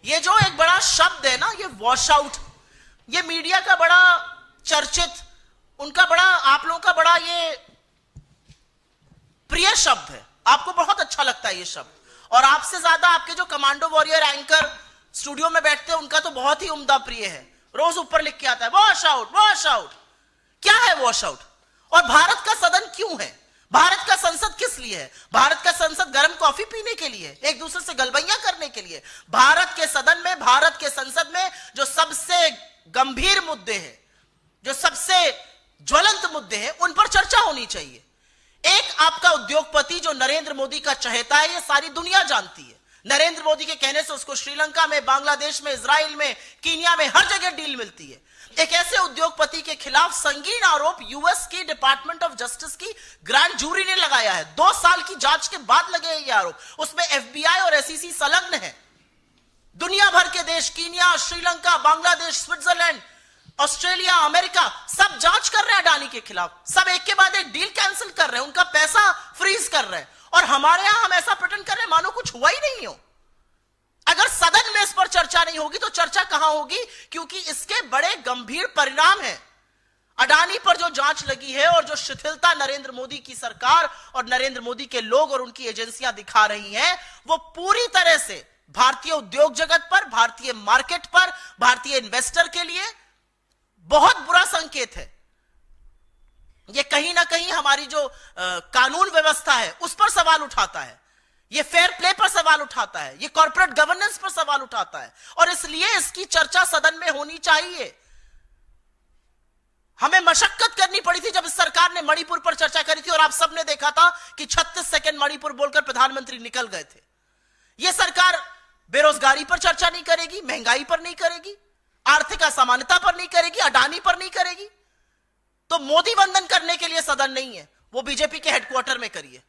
ये जो एक बड़ा शब्द है ना, ये वॉश आउट, ये मीडिया का बड़ा चर्चित, उनका बड़ा, आप लोगों का बड़ा ये प्रिय शब्द है, आपको बहुत अच्छा लगता है ये शब्द। और आपसे ज्यादा आपके जो कमांडो वॉरियर एंकर स्टूडियो में बैठते हैं उनका तो बहुत ही उम्दा प्रिय है, रोज ऊपर लिख के आता है वॉश आउट वॉश आउट। क्या है वॉश आउट? और भारत का सदन क्यों है? भारत का संसद किस लिए है? भारत का संसद गर्म कॉफी पीने के लिए, एक दूसरे से गलबैया करने के लिए? भारत के सदन में, भारत के संसद में जो सबसे गंभीर मुद्दे हैं, जो सबसे ज्वलंत मुद्दे हैं, उन पर चर्चा होनी चाहिए। एक आपका उद्योगपति जो नरेंद्र मोदी का चहेता है, ये सारी दुनिया जानती है। नरेंद्र मोदी के कहने से उसको श्रीलंका में, बांग्लादेश में, इजराइल में, कीनिया में, हर जगह डील मिलती है। एक ऐसे उद्योगपति के खिलाफ संगीन आरोप यूएस की डिपार्टमेंट ऑफ जस्टिस की ग्रैंड जूरी ने लगाया है। 2 साल की जांच के बाद लगे हैं ये आरोप। उसमें एफबीआई और एसईसी संलग्न है। दुनिया भर के देश, Kenya, Sri Lanka, Bangladesh, Switzerland, Australia, America, सब जांच कर रहे हैं अडानी के खिलाफ। सब एक के बाद एक डील कैंसिल कर रहे हैं, उनका पैसा फ्रीज कर रहे हैं। और हमारे यहां हम ऐसा प्रिटेंड कर रहे हैं मानो कुछ हुआ ही नहीं हो। अगर सदन में इस पर चर्चा नहीं होगी तो चर्चा कहां होगी? क्योंकि इसके बड़े गंभीर परिणाम हैं। अडानी पर जो जांच लगी है और जो शिथिलता नरेंद्र मोदी की सरकार और नरेंद्र मोदी के लोग और उनकी एजेंसियां दिखा रही हैं, वो पूरी तरह से भारतीय उद्योग जगत पर, भारतीय मार्केट पर, भारतीय इन्वेस्टर के लिए बहुत बुरा संकेत है। ये कहीं ना कहीं हमारी जो कानून व्यवस्था है उस पर सवाल उठाता है, ये फेयर प्ले पर सवाल उठाता है, ये कॉर्पोरेट गवर्नेंस पर सवाल उठाता है। और इसलिए इसकी चर्चा सदन में होनी चाहिए। हमें मशक्कत करनी पड़ी थी जब इस सरकार ने मणिपुर पर चर्चा करी थी, और आप सबने देखा था कि 36 सेकंड मणिपुर बोलकर प्रधानमंत्री निकल गए थे। यह सरकार बेरोजगारी पर चर्चा नहीं करेगी, महंगाई पर नहीं करेगी, आर्थिक असमानता पर नहीं करेगी, अडानी पर नहीं करेगी। तो मोदी वंदन करने के लिए सदन नहीं है, वो बीजेपी के हेडक्वार्टर में करिए।